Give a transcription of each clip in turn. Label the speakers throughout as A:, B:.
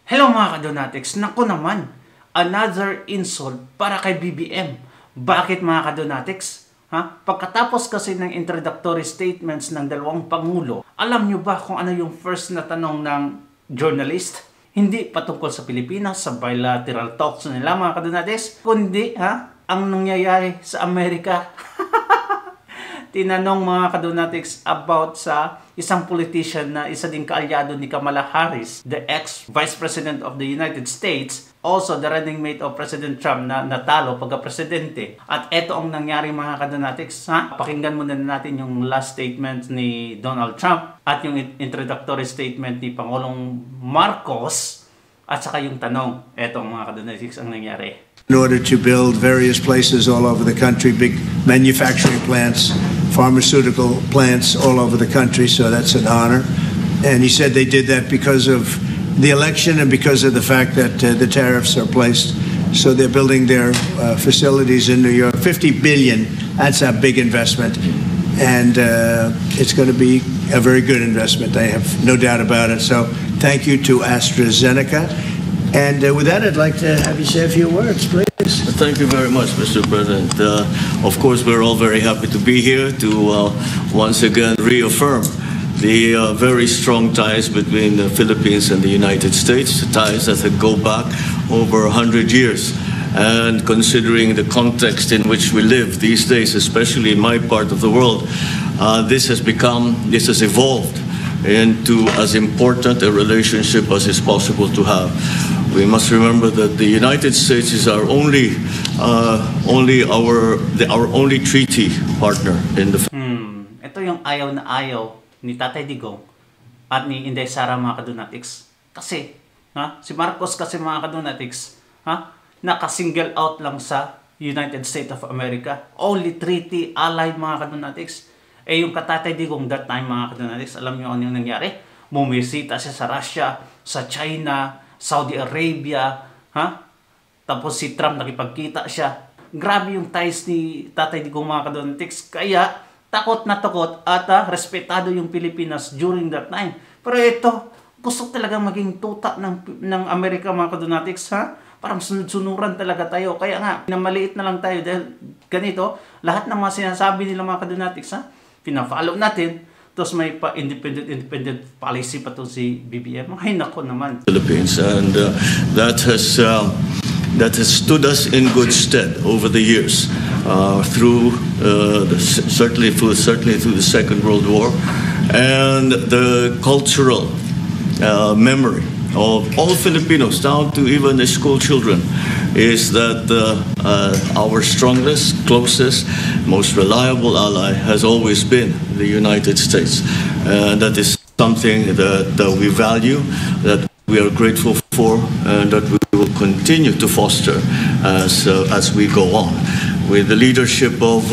A: Hello mga kadonatics, naku naman, another insult para kay BBM. Bakit mga kadonatics? Pagkatapos kasi ng introductory statements ng dalawang pangulo, alam nyo ba kung ano yung first na tanong ng journalist? Hindi patungkol sa Pilipinas, sa bilateral talks nila mga kadonatics, kundi ang nangyayari sa Amerika. Tinanong mga kadonatics about sa isang politician na isa ding kaalyado ni Kamala Harris, the ex-Vice President of the United States, also the running mate of President Trump na natalo pagka-presidente. At eto ang nangyari mga kadonatics. Pakinggan muna natin yung last statement ni Donald Trump at yung introductory statement ni Pangulong Marcos at saka yung tanong. Eto mga kadonatics ang nangyari.
B: In order to build various places all over the country, big manufacturing plants, pharmaceutical plants all over the country, so that's an honor. And he said they did that because of the election and because of the fact that the tariffs are placed. So they're building their facilities in New York. 50 billion, that's a big investment. And it's going to be a very good investment. I have no doubt about it. So thank you to AstraZeneca. And with that, I'd like to have you say a few words, please.
C: Thank you very much, Mr. President. Of course, we're all very happy to be here to once again reaffirm the very strong ties between the Philippines and the United States, ties that go back over 100 years. And considering the context in which we live these days, especially in my part of the world, this has evolved into as important a relationship as is possible to have. We must remember that the United States is our only treaty partner in the.
A: Ito yung ayaw na ayaw ni Tatay Digong at ni Inday Sara mga kadonatics. Kasi si Marcos kasi mga kadonatics naka-single out lang sa United States of America. Only treaty allied mga kadonatics. Yung katatay Digong that time mga kadonatics, alam niyo ano yung nangyari? Bumisita siya sa Russia, sa China, Saudi Arabia, tapos si Trump nakipagkita siya. Grabe yung ties ni Tatay Digong mga kadonatics. Kaya takot na takot at respetado yung Pilipinas during that time. Pero ito, gusto talaga maging tuta ng Amerika mga kadonatics, Parang sunod-sunuran talaga tayo. Kaya nga, namaliit na lang tayo dahil ganito, lahat ng mga sinasabi nila mga kadonatics, pina-follow natin. Tapos may independent policy pa to si BBM. Ay nako naman.
C: Philippines, and that has stood us in good stead over the years, certainly through the Second World War, and the cultural memory of all Filipinos, down to even the school children, is that our strongest, closest, most reliable ally has always been the United States. And that is something that we value, that we are grateful for, and that we will continue to foster as we go on. With the leadership of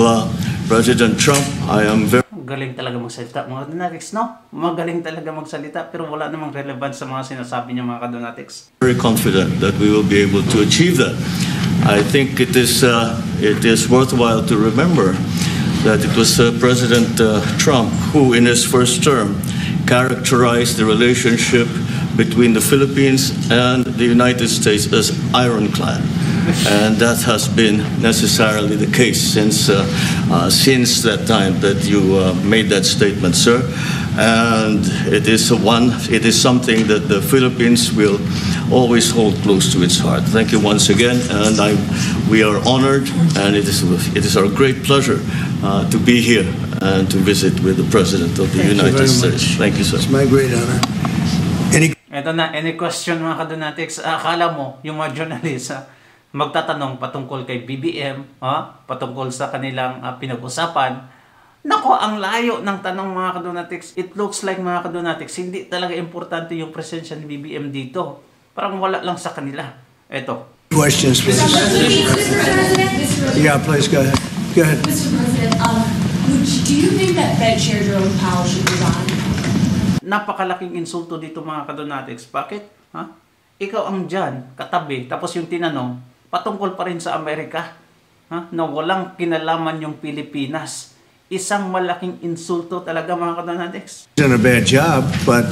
C: President Trump, I am very
A: galing talaga magsalita mga kadonatics, no? Magaling talaga magsalita pero wala namang relevance sa mga sinasabi niya mga kadonatics.
C: Very confident that we will be able to achieve that. I think it is worthwhile to remember that it was President Trump who, in his first term, characterized the relationship between the Philippines and the United States as ironclad. And that has been necessarily the case since that time that you made that statement, sir. And it is something that the Philippines will always hold close to its heart. Thank you once again, and we are honored, and it is our great pleasure to be here and to visit with the President of the United States. Thank you, sir.
B: It's my great honor.
A: Any question mga kadonatics? Akala mo yung mga journalist magtatanong patungkol kay BBM, patungkol sa kanilang pinag-usapan. Nako, ang layo ng tanong mga kadonatics. It looks like mga kadonatics, hindi talaga importante yung presensya ni BBM dito. Parang wala lang sa kanila. Eto.
B: Questions, please.
D: Mr. President?
B: Yeah, please, go ahead. Go ahead.
D: Mr. President, do you think that Fed Chair Jerome Powell should resign?
A: Napakalaking insulto dito mga kadonatics. Bakit? Ikaw ang dyan, katabi, tapos yung tinanong, patungkol pa rin sa Amerika, na walang kinalaman yung Pilipinas. Isang malaking insulto talaga mga kadonatics.
B: He's done a bad job, but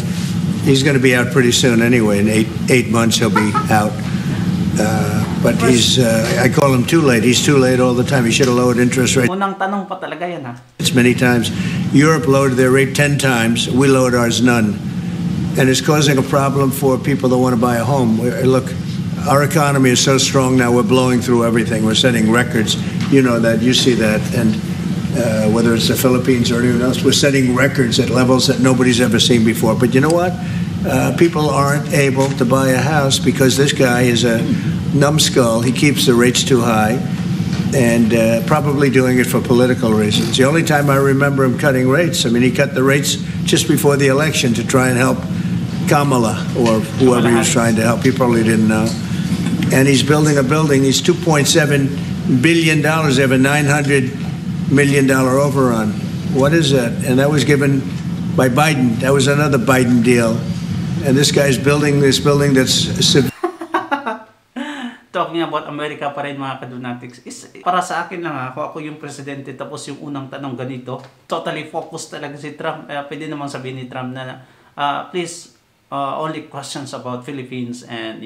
B: He's going to be out pretty soon anyway. In eight months, he'll be out. But I call him too late. He's too late all the time. He should have lowered interest rates
A: Unang tanong pa talaga yan, ha?
B: many times. Europe lowered their rate 10 times. We lowered ours none. And it's causing a problem for people that want to buy a home. Look, our economy is so strong now, we're blowing through everything. We're setting records. You know that. You see that. And whether it's the Philippines or anyone else, we're setting records at levels that nobody's ever seen before. But you know what? People aren't able to buy a house because this guy is a numbskull. He keeps the rates too high and probably doing it for political reasons. The only time I remember him cutting rates, I mean, he cut the rates just before the election to try and help Kamala or whoever he was trying to help. He probably didn't know. And he's building a building. He's $2.7 billion. They have a $900 million overrun. What is that? And that was given by Biden. That was another Biden deal. And this guy's building this building that's...
A: Talking about America pa rin, mga kadunatics, para sa akin lang, ako yung presidente, tapos yung unang tanong ganito, totally focused talaga si Trump. Pwede namang sabihin ni Trump na, please, only questions about Philippines and,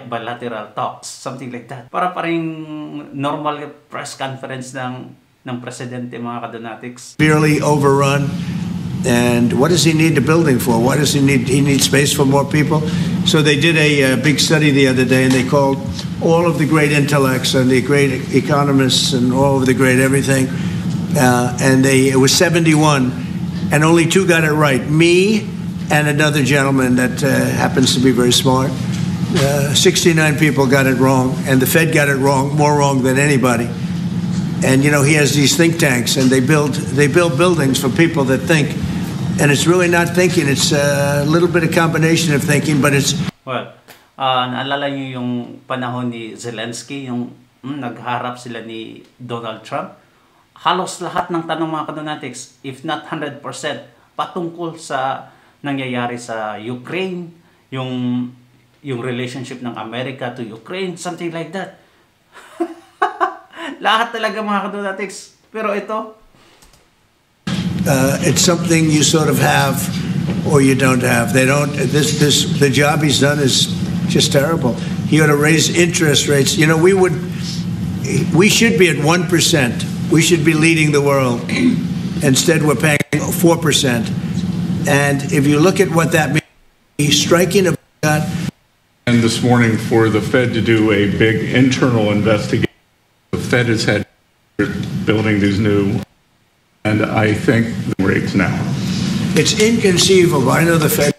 A: bilateral talks, something like that. Para rin normal press conference ng presidente, mga kadunatics.
B: Severely overrun. And what does he need the building for? What does he need? He needs space for more people. So they did a big study the other day, and they called all of the great intellects and the great economists and all of the great everything. And it was 71, and only 2 got it right. Me and another gentleman that happens to be very smart. 69 people got it wrong, and the Fed got it wrong, more wrong than anybody. And he has these think tanks, and they build buildings for people that think. And it's really not thinking. It's a little bit of combination of thinking, but it's...
A: Well, naalala niyo yung panahon ni Zelensky, yung nagharap sila ni Donald Trump. Halos lahat ng tanong, mga kadonatics, if not 100%, patungkol sa nangyayari sa Ukraine, yung relationship ng America to Ukraine, something like that. Lahat talaga, mga kadonatics. Pero ito,
B: it's something you sort of have or you don't have. They don't. The job he's done is just terrible. He ought to raise interest rates. We should be at 1%. We should be leading the world. Instead, we're paying 4%. And if you look at what that means, he's striking a.
E: And this morning, for the Fed to do a big internal investigation. The Fed has had building these new, and I think the rates now.
B: It's inconceivable. I know the Fed,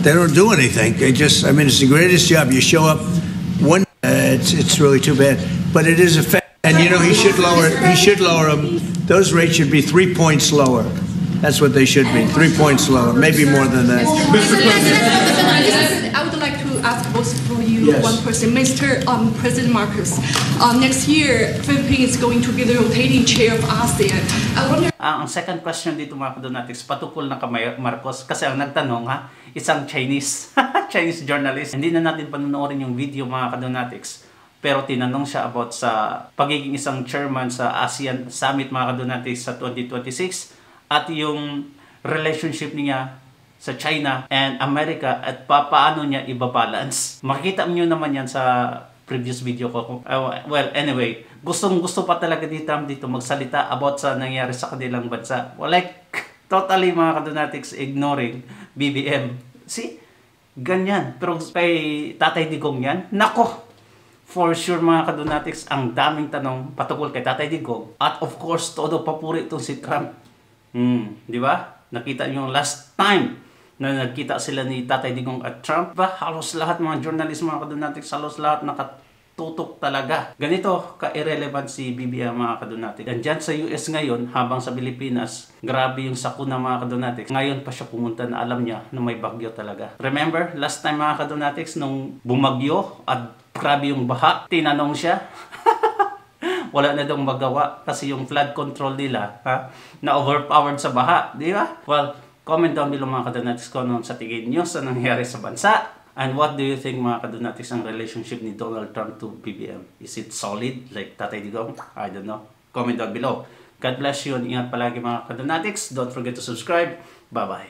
B: they don't do anything. It's the greatest job. You show up one, it's really too bad. But it is a Fed, and he should lower them. Those rates should be 3 points lower. That's what they should be, 3 points lower, maybe more than that.
F: I would like to ask both for you,
B: Yes.
F: one person. President Marcos, next year, Philippines is going to be the rotating chair of ASEAN. I wonder...
A: ang second question dito, mga kadonatics, patukol na kay Marcos. Kasi ang nagtanong, isang Chinese Chinese journalist. Hindi na natin panonoorin yung video, mga kadonatics. Pero tinanong siya about sa pagiging isang chairman sa ASEAN Summit, mga kadonatics, sa 2026. At yung relationship niya sa China and America at paano niya ibabalance. Makikita niyo naman yan sa previous video ko. Well, anyway, gustong-gusto pa talaga ni Trump dito magsalita about sa nangyari sa kanilang bansa. Well, totally, mga kadonatics, ignoring BBM. See? Ganyan. Pero kay Tatay Digong yan, nako! For sure, mga kadonatics, ang daming tanong patungkol kay Tatay Digong. At of course, todo papuri itong si Trump. Di ba? Nakita niyo yung last time na nagkita sila ni Tatay Digong at Trump. Halos lahat, mga journalist, mga kadonatics, halos lahat nakatutok talaga. Ganito ka-irrelevant si BBM, mga kadonatics. And dyan sa US ngayon, habang sa Pilipinas, grabe yung sakuna, mga kadonatics. Ngayon pa siya pumunta na alam niya na may bagyo talaga. Remember, last time, mga kadonatics, nung bumagyo at grabe yung baha, tinanong siya. Wala na daw magawa kasi yung flood control nila na overpowered sa baha, di ba? Well, comment down below, mga kadonatics, kung ano sa tingin nyo sa nangyari sa bansa. And what do you think, mga kadonatics, ang relationship ni Donald Trump to BBM? Is it solid like Tatay Digong? I don't know. Comment down below. God bless you and ingat palagi, mga kadonatics. Don't forget to subscribe. Bye-bye.